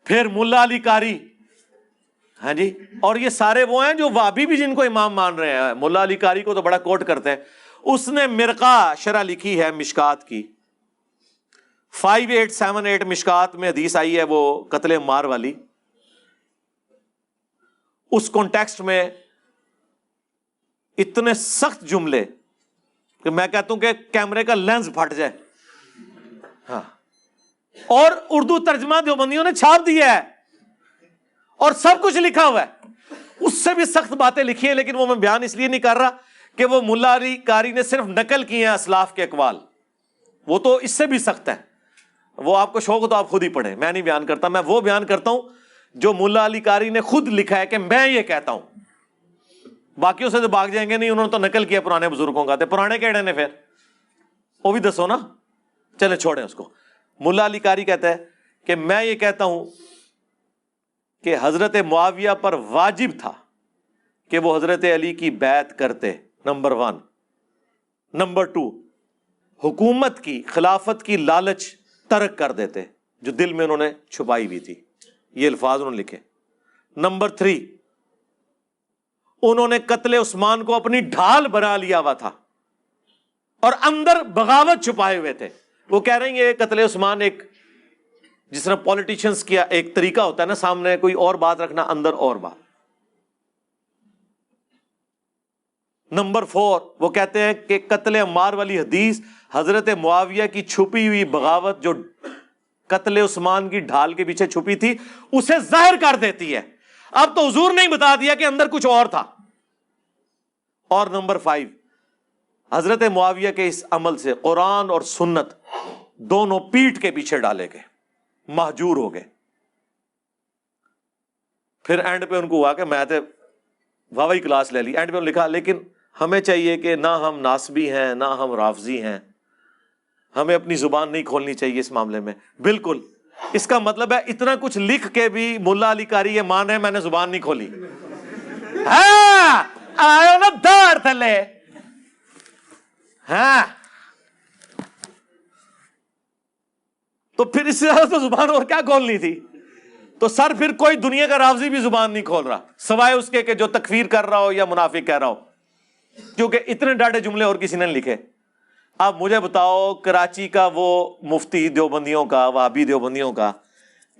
پھر ملا علی قاری، ہاں جی، اور یہ سارے وہ ہیں جو وہابی بھی جن کو امام مان رہے ہیں. ملا علی قاری کو تو بڑا کوٹ کرتے ہیں. اس نے مرقہ شرح لکھی ہے مشکات کی، 5878 مشکات میں حدیث آئی ہے وہ قتل عمار والی. اس کانٹیکسٹ میں اتنے سخت جملے کہ میں کہتا ہوں کہ کیمرے کا لینز پھٹ جائے. ہاں، اور اردو ترجمہ دیوبندیوں نے چھاپ دیا ہے اور سب کچھ لکھا ہوا ہے. اس سے بھی سخت باتیں لکھی ہیں، لیکن وہ میں بیان اس لیے نہیں کر رہا کہ وہ ملا علی قاری نے صرف نقل کیے ہیں اسلاف کے اقوال، وہ تو اس سے بھی سخت ہے. وہ آپ کو شوق ہو تو آپ خود ہی پڑھیں، میں نہیں بیان کرتا. میں وہ بیان کرتا ہوں جو ملا علی قاری نے خود لکھا ہے کہ میں یہ کہتا ہوں. باقیوں سے تو بھاگ جائیں گے نہیں، انہوں نے تو نقل کیا پرانے بزرگوں کا. تھے پرانے کیڑے نے پھر وہ بھی دسو نا. چلے چھوڑیں اس کو. ملا علی قاری کہتا ہے کہ میں یہ کہتا ہوں کہ حضرت معاویہ پر واجب تھا کہ وہ حضرت علی کی بیعت کرتے، نمبر 1. نمبر 2، حکومت کی، خلافت کی لالچ ترک کر دیتے جو دل میں انہوں نے چھپائی ہوئی تھی. یہ الفاظ انہوں نے لکھے. نمبر 3، انہوں نے قتل عثمان کو اپنی ڈھال بنا لیا ہوا تھا اور اندر بغاوت چھپائے ہوئے تھے. وہ کہہ رہے ہیں یہ قتل عثمان ایک، جس طرح پولیٹیشنز کیا ایک طریقہ ہوتا ہے نا، سامنے کوئی اور بات رکھنا، اندر اور بات. نمبر 4، وہ کہتے ہیں کہ قتل عمار والی حدیث حضرت معاویہ کی چھپی ہوئی بغاوت جو قتل عثمان کی ڈھال کے پیچھے چھپی تھی اسے ظاہر کر دیتی ہے. اب تو حضور نے بتا دیا کہ اندر کچھ اور تھا. اور نمبر 5، حضرت معاویہ کے اس عمل سے قرآن اور سنت دونوں پیٹھ کے پیچھے ڈالے گئے، مہجور ہو گئے. پھر اینڈ پہ ان کو ہوا کہ میں تو واوی کلاس لے لی. اینڈ پہ انہوں نے لکھا لیکن ہمیں چاہیے کہ نہ ہم ناسبی ہیں نہ ہم رافضی ہیں، ہمیں اپنی زبان نہیں کھولنی چاہیے اس معاملے میں. بالکل، اس کا مطلب ہے اتنا کچھ لکھ کے بھی ملا علی قاری یہ مان رہے میں نے زبان نہیں کھولی. ہاں آئے نا دار تھلے. ہاں تو پھر اس سے زیادہ تو زبان اور کیا کھولنی تھی. تو سر پھر کوئی دنیا کا رافضی بھی زبان نہیں کھول رہا سوائے اس کے کہ جو تکفیر کر رہا ہو یا منافق کہہ رہا ہو، کیونکہ اتنے ڈاڑے جملے اور کسی نے لکھے. اب مجھے بتاؤ کراچی کا وہ مفتی دیوبندیوں کا، وہابی دیوبندیوں کا،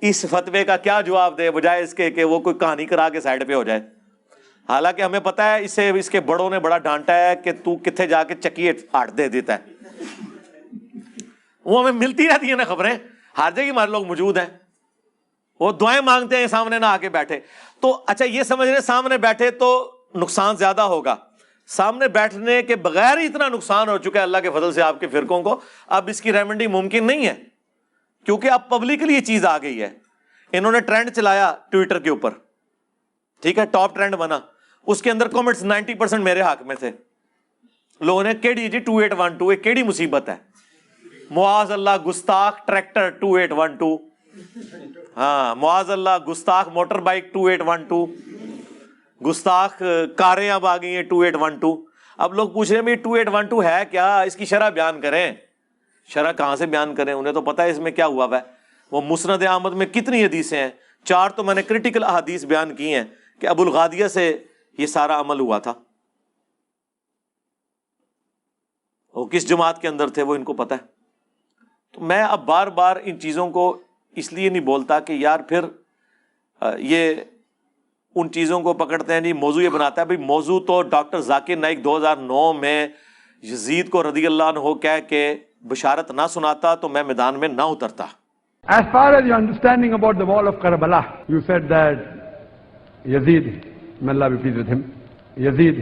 اس فتوے کا کیا جواب دے بجائے اس کے کہ وہ کوئی کہانی کرا کے سائڈ پہ ہو جائے. حالانکہ ہمیں پتا ہے اسے اس کے بڑوں نے بڑا ڈانٹا ہے کہ تو کتنے جا کے چکی آٹ دے دیتا ہے. وہ ہمیں ملتی رہتی ہیں نا خبریں، ہر جگہ ہمارے لوگ موجود ہیں، وہ دعائیں مانگتے ہیں سامنے نہ آ کے بیٹھے. تو اچھا یہ سمجھ رہے سامنے بیٹھے تو نقصان زیادہ ہوگا. سامنے بیٹھنے کے بغیر ہی اتنا نقصان ہو چکا ہے اللہ کے فضل سے آپ کے فرقوں کو. اب اس کی ریمیڈی ممکن نہیں ہے کیونکہ اب پبلکلی یہ چیز آ گئی ہے. انہوں نے ٹرینڈ چلایا ٹویٹر کے اوپر، ٹھیک ہے، ٹاپ ٹرینڈ بنا، اس کے اندر کامنٹس 90% میرے حق میں تھے. لوگوں نے کیڑی جی 2812 ایک کیڑی مصیبت ہے، معاذ اللہ گستاخ ٹریکٹر 2812، ہاں معاذ اللہ گستاخ موٹر بائک 2812، گستاخ کاریں اب آ گئی ہیں 2812. اب لوگ پوچھ رہے ہیں 2812 ہے کیا، اس کی شرح بیان کریں. شرح کہاں سے بیان کریں، انہیں تو پتہ ہے اس میں کیا ہوا ہے. وہ مسند احمد میں کتنی حدیثیں ہیں، 4 تو میں نے کرٹیکل احادیث بیان کی ہیں کہ ابو الغادیہ سے یہ سارا عمل ہوا تھا. وہ کس جماعت کے اندر تھے وہ ان کو پتہ ہے. تو میں اب بار بار ان چیزوں کو اس لیے نہیں بولتا کہ یار پھر یہ ان چیزوں کو پکڑتے ہیں. نہیں، موضوع یہ بناتا ہے بھائی موضوع تو ڈاکٹر ذاکر نائک 2009 میں یزید کو رضی اللہ عنہ کہہ کے بشارت نہ سناتا تو میں میدان میں نہ اترتا. As far as your understanding about the wall of Karbala, you said that Yazid, may Allah be pleased with him, Yazid,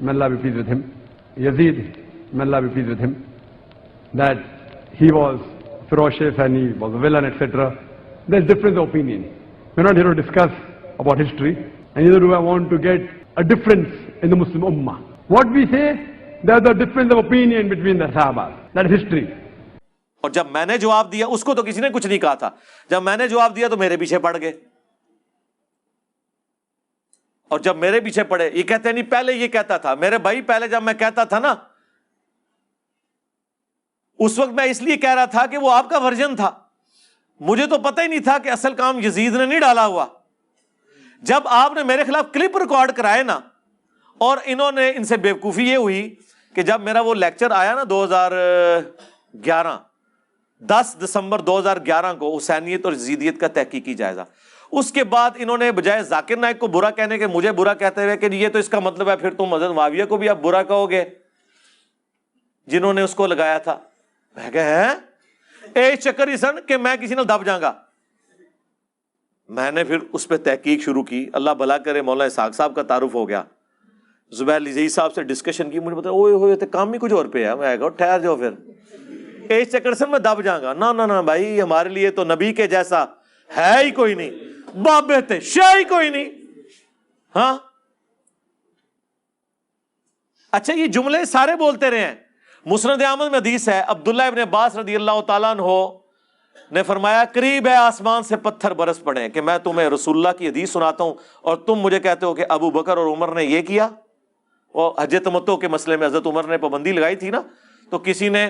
may Allah be pleased with him, Yazid, may Allah be pleased with him, that he was ferocious and he was a villain, etc. There's difference of opinion. We're not here to discuss about history, and neither do I want to get a difference in the Muslim Ummah. What we say, there's a difference of opinion between the Sahaba. That is history. اور جب میں نے جواب دیا اس کو تو کسی نے کچھ نہیں کہا تھا، جب میں نے جواب دیا تو میرے پیچھے پڑ گئے. اور جب میرے پیچھے پڑے یہ کہتے نہیں پہلے یہ کہتا تھا. میرے بھائی پہلے جب میں کہتا تھا نا اس وقت میں اس لیے کہہ رہا تھا کہ وہ آپ کا ورژن تھا. مجھے تو پتہ ہی نہیں تھا کہ اصل کام یزید نے نہیں ڈالا ہوا. جب آپ نے میرے خلاف کلپ ریکارڈ کرائے نا, اور انہوں نے, ان سے بیوقوفی یہ ہوئی کہ جب میرا وہ لیکچر آیا نا 2011 10 دسمبر 2011 کو, حسینیت اور یزیدیت کا تحقیقی جائزہ, اس کے بعد انہوں نے بجائے ذاکر نائک کو برا کہنے کے مجھے برا کہتے ہوئے کہ یہ تو اس کا مطلب ہے پھر تم حضرت معاویہ کو بھی اب برا کہو گے جنہوں نے اس کو لگایا تھا. میں کہا اے چکر ہی سن کہ میں کسی نے دب جاؤں گا. میں نے پھر اس پہ تحقیق شروع کی, اللہ بھلا کرے مولانا اسحاق صاحب کا تعارف ہو گیا, زبیر لذیذ صاحب سے ڈسکشن کی, مجھے بتایا اوئے ہوئے تو کام ہی کچھ اور پہ ہے. میں کہا ٹھہر جاؤ پھر, اے چکر سن میں دب جاؤں گا. نہ بھائی, ہمارے لیے تو نبی کے جیسا ہے ہی کوئی نہیں, بابے تھے شاہ ہی کوئی نہیں. ہاں اچھا, یہ جملے سارے بولتے رہے ہیں. مسند احمد میں حدیث ہے, عبداللہ ابن عباس رضی اللہ تعالیٰ عنہ نے فرمایا قریب ہے آسمان سے پتھر برس پڑے کہ میں تمہیں رسول اللہ کی حدیث سناتا ہوں اور تم مجھے کہتے ہو کہ ابو بکر اور عمر نے یہ کیا. وہ حج تمتع کے مسئلے میں حضرت عمر نے پابندی لگائی تھی نا, تو کسی نے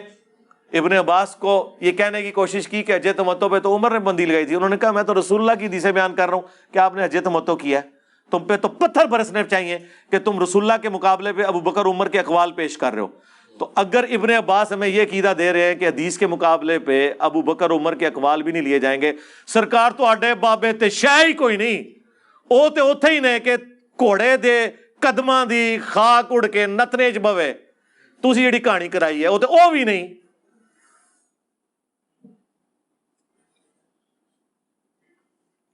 ابن عباس کو یہ کہنے کی کوشش کی کہ حج تمتع پہ تو عمر نے پابندی لگائی تھی. انہوں نے کہا میں تو رسول اللہ کی حدیثیں بیان کر رہا ہوں کہ آپ نے حج تمتع کیا ہے, تم پہ تو پتھر برسنے چاہیے کہ تم رسول اللہ کے مقابلے پہ ابو بکر عمر کے اقوال پیش کر رہے ہو. تو اگر ابن عباس ہمیں یہ عقیدہ دے رہے ہیں کہ حدیث کے مقابلے پہ ابو بکر عمر کے اقوال بھی نہیں لیے جائیں گے, سرکار تو آڈے بابے تے شاہ ہی کوئی نہیں, او تے اوتھے ہی نے کہ گھوڑے دے قدماں دی خاک اڑ کے نتنے چ بوے, تسی جڑی کہانی کرائی ہے او تے او بھی نہیں.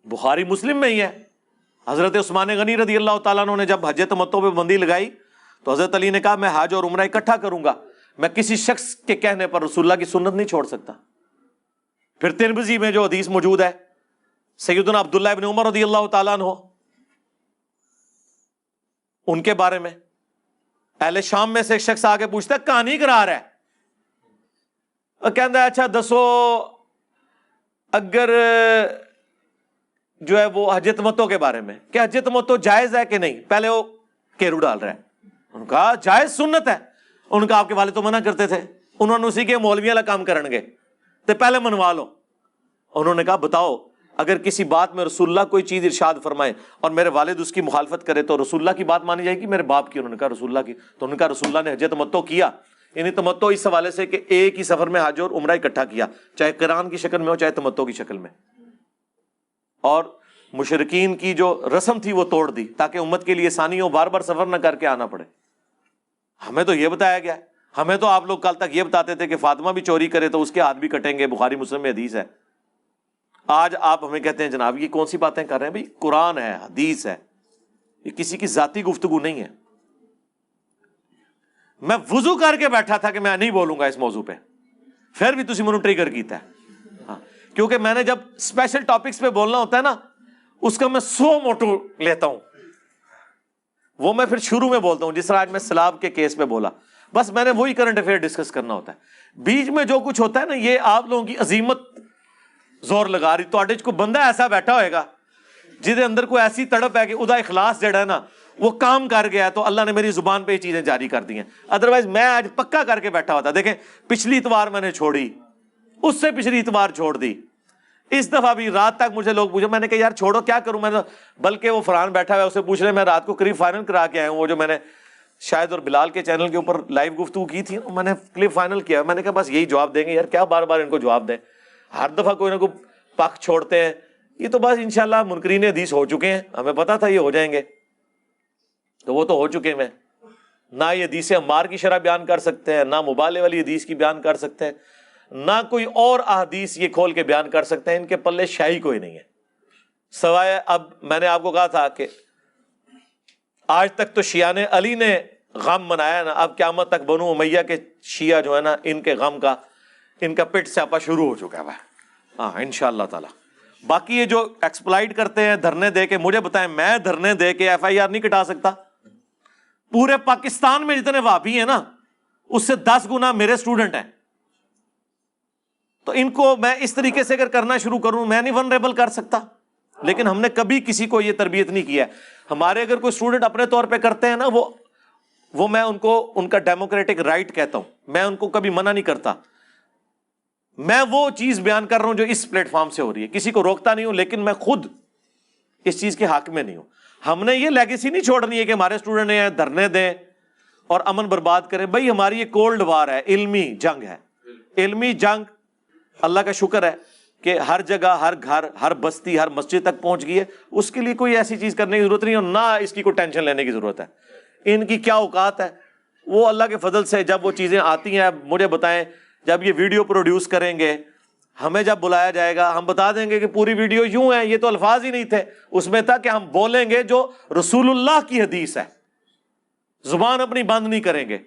بخاری مسلم میں ہی ہے, حضرت عثمان غنی رضی اللہ تعالیٰ عنہ نے جب حج تمتع پہ پابندی لگائی تو حضرت علی نے کہا میں حج اور عمرہ اکٹھا کروں گا, میں کسی شخص کے کہنے پر رسول اللہ کی سنت نہیں چھوڑ سکتا. پھر ترمذی میں جو حدیث موجود ہے سیدنا عبداللہ ابن عمر رضی اللہ تعالیٰ عنہ, ان کے بارے میں اہل شام میں سے ایک شخص آگے پوچھتا ہے کہانی کرا رہا ہے, اور کہتا ہے اچھا دسو اگر جو ہے وہ حج تمتع کے بارے میں کہ حج تمتع جائز ہے کہ نہیں, پہلے وہ کیرو ڈال رہا ہے. ان کا جائز سنت ہے. ان کا آپ کے والد تو منع کرتے تھے, انہوں نے اسی کے مولوی والا کام کرن گے تو پہلے منوا لو. انہوں نے کہا بتاؤ اگر کسی بات میں رسول اللہ کوئی چیز ارشاد فرمائے اور میرے والد اس کی مخالفت کرے تو رسول اللہ کی بات مانی جائے گی میرے باپ کی؟ انہوں نے کہا رسول اللہ کی. تو انہوں نے کہا رسول اللہ نے حج تمتع کیا, یعنی تمتع اس حوالے سے کہ ایک ہی سفر میں حج اور عمرہ اکٹھا کیا, چاہے قران کی شکل میں ہو چاہے تمتع کی شکل میں, اور مشرکین کی جو رسم تھی وہ توڑ دی تاکہ امت کے لیے آسانی ہو, بار بار سفر نہ کر کے آنا پڑے. ہمیں تو یہ بتایا گیا ہے, ہمیں تو آپ لوگ کل تک یہ بتاتے تھے کہ فاطمہ بھی چوری کرے تو اس کے ہاتھ بھی کٹیں گے, بخاری مسلم میں حدیث ہے. آج آپ ہمیں کہتے ہیں جناب یہ کون سی باتیں کر رہے ہیں؟ بھائی قرآن ہے, حدیث ہے, یہ کسی کی ذاتی گفتگو نہیں ہے. میں وضو کر کے بیٹھا تھا کہ میں نہیں بولوں گا اس موضوع پہ, پھر بھی تسی منو ٹریگر کیتا ہے. ہاں کیونکہ میں نے جب اسپیشل ٹاپکس پہ بولنا ہوتا ہے نا اس کا میں 100 موٹو لیتا ہوں, وہ میں پھر شروع میں بولتا ہوں. جس طرح آج میں سلاب کے کیس پہ بولا, بس میں نے وہی کرنٹ افیئر ڈسکس کرنا ہوتا ہے. بیچ میں جو کچھ ہوتا ہے نا یہ آپ لوگوں کی عظیمت زور لگا رہی. تو کوئی بندہ ایسا بیٹھا ہوئے گا جہدے اندر کوئی ایسی تڑپ ہے کہ ادا اخلاص جڑا ہے نا وہ کام کر گیا ہے, تو اللہ نے میری زبان پہ یہ چیزیں جاری کر دی ہیں. ادروائز میں آج پکا کر کے بیٹھا ہوتا. دیکھیں پچھلی اتوار میں نے چھوڑی, اس سے پچھلی اتوار چھوڑ دی, اس دفعہ بھی رات تک مجھے لوگ پوچھے, میں نے کہا یار چھوڑو کیا کروں میں, بلکہ وہ فرحان بیٹھا ہوا ہے اسے پوچھ رہے, میں رات کو قریب فائنل کرا کے آیا ہوں. وہ جو میں نے شاید اور بلال کے چینل کے اوپر لائیو گفتگو کی تھی میں نے کلپ فائنل کیا. میں نے کہا بس یہی جواب دیں گے یار, کیا بار بار ان کو جواب دیں, ہر دفعہ کوئی نہ کوئی پک چھوڑتے ہیں. یہ تو بس انشاءاللہ منکرین حدیث ہو چکے ہیں, ہمیں پتا تھا یہ ہو جائیں گے تو وہ تو ہو چکے ہیں. نہ یہ حدیث عمار کی شرح بیان کر سکتے ہیں, نہ مبالغے والی حدیث کی بیان کر سکتے ہیں, نہ کوئی اور احادیث یہ کھول کے بیان کر سکتے ہیں. ان کے پلے شاہی کوئی نہیں ہے سوائے, اب میں نے آپ کو کہا تھا کہ آج تک تو شیعہ نے علی نے غم منایا نا, اب قیامت تک بنو امیہ کے شیعہ جو ہے نا ان کے غم کا ان کا پٹ سیاپا شروع ہو چکا ہے. ہاں انشاءاللہ تعالی. باقی یہ جو ایکسپلائٹ کرتے ہیں دھرنے دے کے, مجھے بتائیں میں دھرنے دے کے FIR نہیں کٹا سکتا؟ پورے پاکستان میں جتنے وہابی ہیں نا اس سے 10 گنا میرے اسٹوڈنٹ ہیں. تو ان کو میں اس طریقے سے اگر کرنا شروع کروں میں نہیں ونریبل کر سکتا. لیکن ہم نے کبھی کسی کو یہ تربیت نہیں کیا ہے. ہمارے اگر کوئی اسٹوڈنٹ اپنے طور پہ کرتے ہیں نا وہ میں ان کو ان کا ڈیموکریٹک رائٹ کہتا ہوں, میں ان کو کبھی منع نہیں کرتا. میں وہ چیز بیان کر رہا ہوں جو اس پلیٹ فارم سے ہو رہی ہے، کسی کو روکتا نہیں ہوں، لیکن میں خود اس چیز کے حق میں نہیں ہوں۔ ہم نے یہ لیگیسی نہیں چھوڑنی ہے کہ ہمارے اسٹوڈنٹ ہیں دھرنے دیں اور امن برباد کریں۔ بھائی ہماری یہ کولڈ وار ہے، علمی جنگ ہے، علمی جنگ اللہ کا شکر ہے کہ ہر جگہ، ہر گھر، ہر بستی، ہر مسجد تک پہنچ گئی ہے۔ اس کے لیے کوئی ایسی چیز کرنے کی ضرورت نہیں، اور نہ اس کی کوئی ٹینشن لینے کی ضرورت ہے۔ ان کی کیا اوقات ہے، وہ اللہ کے فضل سے جب وہ چیزیں آتی ہیں، مجھے بتائیں جب یہ ویڈیو پروڈیوس کریں گے، ہمیں جب بلایا جائے گا ہم بتا دیں گے کہ پوری ویڈیو یوں ہے، یہ تو الفاظ ہی نہیں تھے، اس میں تھا کہ ہم بولیں گے جو رسول اللہ کی حدیث ہے، زبان اپنی بند نہیں کریں گے۔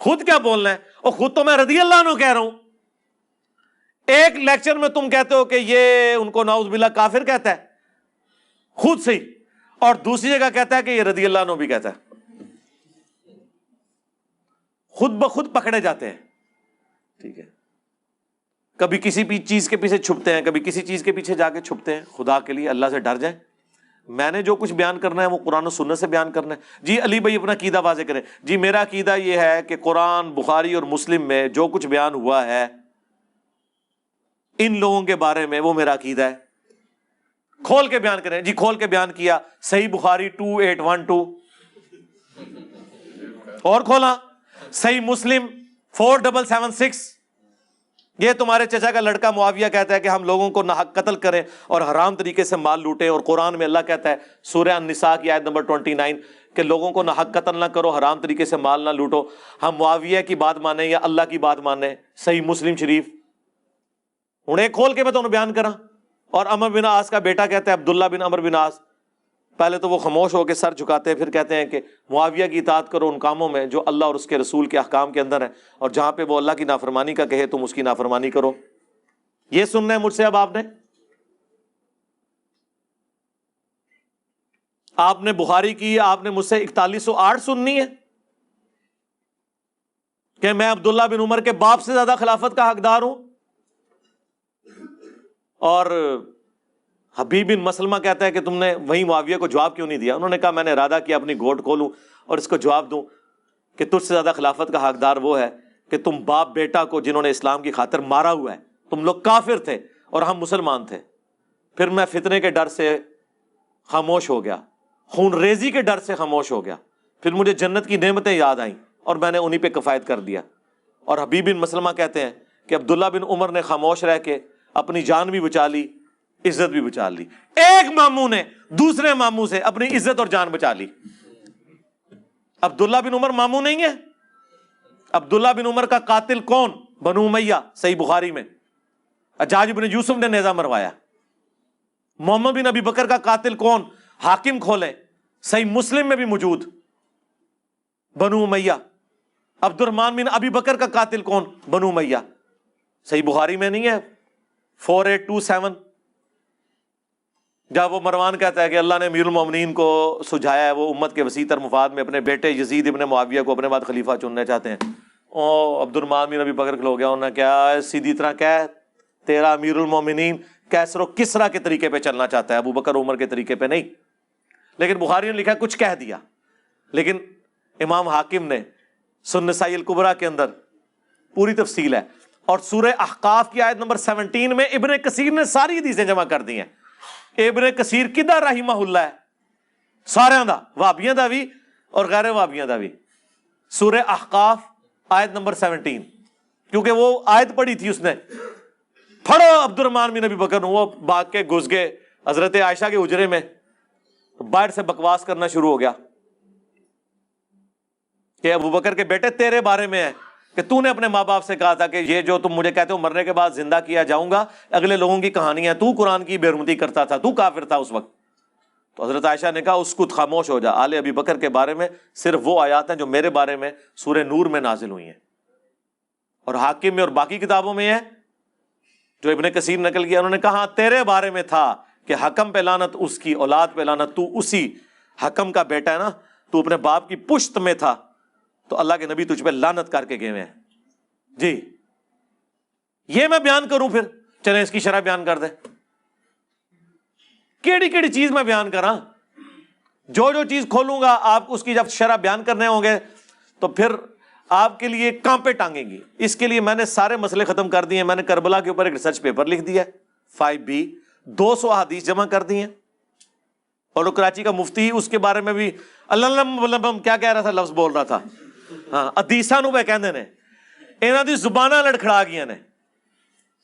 خود کیا بولنا ہے، اور خود تو میں رضی اللہ عنہ کہہ رہا ہوں۔ ایک لیکچر میں تم کہتے ہو کہ یہ ان کو نعوذ باللہ کافر کہتا ہے خود سے ہی، اور دوسری جگہ کہتا ہے کہ یہ رضی اللہ عنہ بھی کہتا ہے۔ خود بخود پکڑے جاتے ہیں، ٹھیک ہے؟ کبھی کسی بھی چیز کے پیچھے چھپتے ہیں، کبھی کسی چیز کے پیچھے جا کے چھپتے ہیں۔ خدا کے لیے اللہ سے ڈر جائیں۔ میں نے جو کچھ بیان کرنا ہے وہ قرآن و سنت سے بیان کرنا ہے۔ جی علی بھائی اپنا عقیدہ واضح کریں۔ جی میرا عقیدہ یہ ہے کہ قرآن، بخاری اور مسلم میں جو کچھ بیان ہوا ہے ان لوگوں کے بارے میں وہ میرا عقیدہ ہے۔ کھول کے بیان کریں۔ جی کھول کے بیان کیا، صحیح بخاری 2812، اور کھولا صحیح مسلم 4776۔ یہ تمہارے چچا کا لڑکا معاویہ کہتا ہے کہ ہم لوگوں کو ناحق قتل کریں اور حرام طریقے سے مال لوٹیں، اور قرآن میں اللہ کہتا ہے سورہ النساء کی آیت نمبر 29 کہ لوگوں کو ناحق قتل نہ کرو، حرام طریقے سے مال نہ لوٹو۔ ہم معاویہ کی بات مانیں یا اللہ کی بات مانیں؟ صحیح مسلم شریف۔ ہوں ایک کھول کے میں تمہیں بیان کراں۔ اور عمر بن عاص کا بیٹا کہتا ہے عبداللہ بن عمر بن عاص، پہلے تو وہ خاموش ہو کے سر جھکاتے ہیں، پھر کہتے ہیں کہ معاویہ کی اطاعت کرو ان کاموں میں جو اللہ اور اس کے رسول کے احکام کے اندر ہے، اور جہاں پہ وہ اللہ کی نافرمانی کا کہے تم اس کی نافرمانی کرو۔ یہ سننا ہے مجھ سے اب آپ نے بخاری کی، آپ نے مجھ سے 4108 سننی ہے کہ میں عبداللہ بن عمر کے باپ سے زیادہ خلافت کا حقدار ہوں۔ اور حبیب بن مسلمہ کہتا ہے کہ تم نے وہیں معاویہ کو جواب کیوں نہیں دیا؟ انہوں نے کہا میں نے ارادہ کیا اپنی گھوٹ کھولوں اور اس کو جواب دوں کہ تجھ سے زیادہ خلافت کا حقدار وہ ہے کہ تم باپ بیٹا کو جنہوں نے اسلام کی خاطر مارا ہوا ہے، تم لوگ کافر تھے اور ہم مسلمان تھے۔ پھر میں فتنے کے ڈر سے خاموش ہو گیا، خون ریزی کے ڈر سے خاموش ہو گیا، پھر مجھے جنت کی نعمتیں یاد آئیں اور میں نے انہی پہ کفایت کر دیا۔ اور حبیب بن مسلمہ کہتے ہیں کہ عبداللہ بن عمر نے خاموش رہ کے اپنی جان بھی بچا لی، عزت بھی بچا لی۔ ایک ماموں نے دوسرے ماموں سے اپنی عزت اور جان بچا لی۔ عبداللہ بن عمر ماموں نہیں ہے۔ عبداللہ بن عمر کا قاتل کون؟ بنو امیہ، صحیح بخاری میں حجاج بن یوسف نے نیزہ مروایا۔ محمد بن ابی بکر کا قاتل کون؟ حاکم کھولے، صحیح مسلم میں بھی موجود، بنو امیہ۔ عبد الرحمن بن ابی بکر کا قاتل کون؟ بنو امیہ، صحیح بخاری میں نہیں ہے 4827۔ جب وہ مروان کہتا ہے کہ اللہ نے امیر المومنین کو سجھایا ہے، وہ امت کے وسیع تر مفاد میں اپنے بیٹے یزید ابن معاویہ کو اپنے بعد خلیفہ چننا چاہتے ہیں، عبد الرحمن بن ابی بکر کھلو گیا، انہوں نے کیا سیدھی طرح کہہ تیرا امیر المومنین کیسر و کسرا کے طریقے پہ چلنا چاہتا ہے، ابو بکر عمر کے طریقے پہ نہیں۔ لیکن بخاری نے لکھا کچھ کہہ دیا، لیکن امام حاکم نے سنن نسائی الکبریٰ کے اندر پوری تفصیل ہے۔ اور سورہ احقاف کی آیت نمبر 17 میں ابن کثیر نے ساری حدیثیں جمع کر دی ہیں۔ ابن کثیر کدھر رحمہ اللہ ہے؟ سارے دا، وہابیاں دا بھی اور غیر وہابیاں دا بھی۔ سورہ احقاف آیت نمبر 17، کیونکہ وہ آیت پڑھی تھی اس نے، پڑھو عبد الرحمن بن ابی بکر، وہ بھاگ کے گھس گئے حضرت عائشہ کے حجرے میں، باہر سے بکواس کرنا شروع ہو گیا کہ ابو بکر کے بیٹے تیرے بارے میں ہے کہ تو نے اپنے ماں باپ سے کہا تھا کہ یہ جو تم مجھے کہتے ہو مرنے کے بعد زندہ کیا جاؤں گا، اگلے لوگوں کی کہانی ہے، تو قرآن کی بے حرمتی کرتا تھا، تو کافر تھا اس وقت۔ تو حضرت عائشہ نے کہا اسکت، خاموش ہو جا، آل ابی بکر کے بارے میں صرف وہ آیات ہیں جو میرے بارے میں سورہ نور میں نازل ہوئی ہیں، اور حاکم میں اور باقی کتابوں میں ہے جو ابن کثیر نقل کیا۔ انہوں نے کہا تیرے بارے میں تھا کہ حکم پہ لعنت، اس کی اولاد پہ لعنت، تو اسی حکم کا بیٹا ہے نا، تو اپنے باپ کی پشت میں تھا، تو اللہ کے نبی تجھ پہ لعنت کر کے گئے ہیں۔ جی یہ میں بیان کروں، پھر چلیں اس کی شرح بیان کر دیں۔ کیڑی کیڑی چیز میں بیان کراں؟ جو چیز کھولوں گا آپ اس کی جب شرح بیان کرنے ہوں گے تو پھر آپ کے لیے کانپے ٹانگیں گی. اس کے لیے میں نے سارے مسئلے ختم کر دیے ہیں. میں نے کربلا کے اوپر ایک ریسرچ پیپر لکھ دیا ہے 5B, 200 احادیث جمع کر دی ہیں. اور وہ کراچی کا مفتی اس کے بارے میں بھی اللہ کیا کہہ رہا تھا, لفظ بول رہا تھا, ہاں حدیثاں نو کہندے نے, انہاں دی زباناں لڑکھڑا گئیاں نے,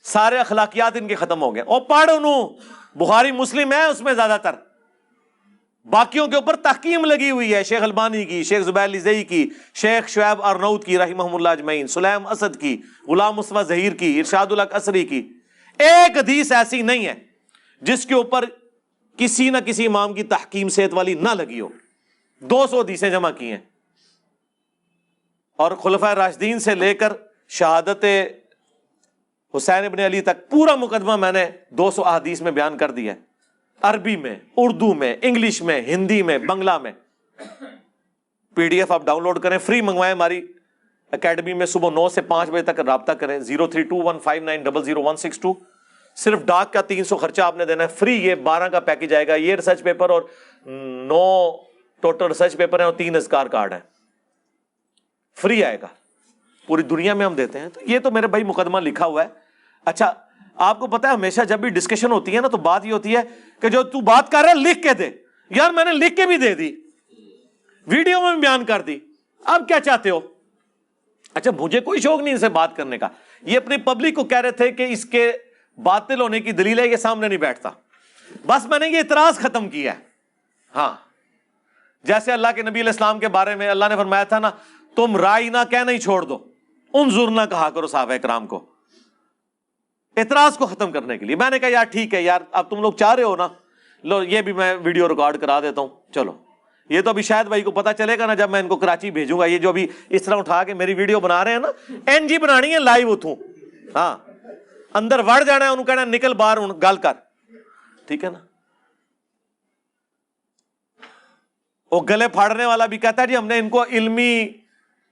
سارے اخلاقیات ان کے ختم ہو گئے. اور پڑھ انہوں بخاری مسلم ہے اس میں زیادہ تر, باقیوں کے اوپر تحکیم لگی ہوئی ہے, شیخ البانی کی, شیخ زبیر الزئی کی, شیخ شعیب ارناؤت کی رحمہم اللہ اجمعین, سلیم اسد کی, غلام مصطفیٰ ظہیر کی, ارشاد الحق اثری کی. ایک حدیث ایسی نہیں ہے جس کے اوپر کسی نہ کسی امام کی تحکیم صحت والی نہ لگی ہو. 200 حدیثیں جمع کی ہیں. اور خلفائے راشدین سے لے کر شہادت حسین ابن علی تک پورا مقدمہ میں نے 200 احادیث میں بیان کر دیا ہے, عربی میں, اردو میں, انگلش میں, ہندی میں, بنگلہ میں. PDF آپ ڈاؤن لوڈ کریں, فری منگوائیں ہماری اکیڈمی میں, صبح 9 سے 5 بجے تک رابطہ کریں. 032159000162. صرف ڈاک کا 300 خرچہ آپ نے دینا ہے, فری. یہ 12 کا پیکج آئے گا, یہ ریسرچ پیپر اور 9 ٹوٹل ریسرچ پیپر ہیں اور 3 اذکار کارڈ ہیں, فری آئے گا. پوری دنیا میں ہم دیتے ہیں. تو یہ تو میرے بھائی مقدمہ لکھا ہوا ہے. اچھا آپ کو پتا ہے ہمیشہ جب بھی ڈسکشن ہوتی ہے نا تو بات یہ ہوتی ہے کہ جو تو بات کر رہا ہے لکھ کے دے. یار میں نے لکھ کے بھی دے دی, ویڈیو میں بیان کر دی, اب کیا چاہتے ہو؟ اچھا مجھے کوئی شوق نہیں ان سے بات کرنے کا. یہ اپنی پبلک کو کہہ رہے تھے کہ اس کے باطل ہونے کی دلیل ہے, یہ سامنے نہیں بیٹھتا. بس میں نے یہ اعتراض ختم کیا ہے. ہاں جیسے اللہ کے نبی علیہ السلام کے بارے میں اللہ نے فرمایا تھا نا, تم رائے نہ کہنا ہی چھوڑ دو, انظر نہ کہا کرو صحابہ کرام کو, اعتراض کو ختم کرنے کے لیے. میں نے کہا یار ٹھیک ہے یار, اب تم لوگ چاہ رہے ہو نا, لو یہ بھی میں ویڈیو ریکارڈ کرا دیتا ہوں. چلو یہ تو ابھی شاید بھائی کو پتا چلے گا نا جب میں ان کو کراچی بھیجوں گا. یہ جو ابھی اس طرح اٹھا کے میری ویڈیو بنا رہے ہیں نا, NG بنانی ہے لائیو اتوں, ہاں اندر وڑ جانا ہے, انہوں کہنا نکل باہر گل کر, ٹھیک ہے نا. وہ گلے پھاڑنے والا بھی کہتا ہے جی ہم نے ان کو علمی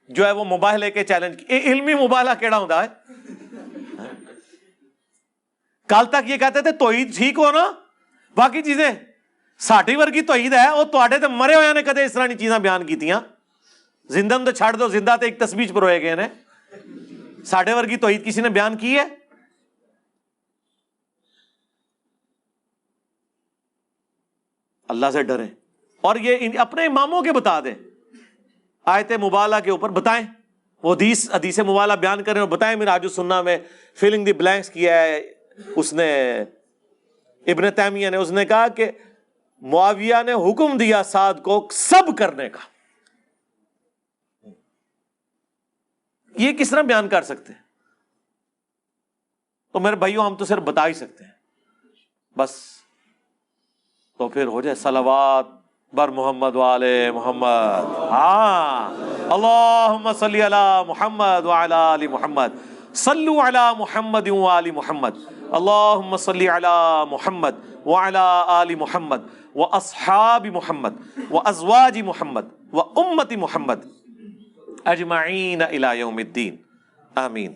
جو ہے وہ مباہلے کے چیلنج. علمی مباہلہ کیڑا ہوتا ہے؟ کل تک یہ کہتے تھے توحید ٹھیک ہو نا, باقی چیزیں ساٹھی ورگی توحید ہے, وہ تواڈے تے مرے ہوئے نے کدے اس طرح کی چیزاں بیان کیتیاں. زندہ تو چھڑ دو, زندہ تے ایک تسبیح پروئے گئے نے, ساڈے ورگی توحید کسی نے بیان کی ہے؟ اللہ سے ڈریں اور یہ اپنے اماموں کے بتا دیں, آیت مبالہ کے اوپر بتائیں, وہ حدیث مبالہ بیان کریں اور بتائیں. میراج السنہ میں فلنگ دی بلینکس کیا ہے اس نے, ابن تیمیہ نے, اس نے کہا کہ معاویہ نے حکم دیا سعد کو سب کرنے کا. یہ کس طرح بیان کر سکتے ہیں؟ تو میرے بھائیوں ہم تو صرف بتا ہی سکتے ہیں بس. تو پھر ہو جائے صلوات بر محمد وآل محمد. ہاں اللہم صلی علی محمد وعلی آل محمد, صلو علی محمد وآل محمد, اللہم صلی علی محمد وعلی آل محمد واصحاب محمد وازواج محمد وامت محمد اجمعین الی یوم الدین. آمین.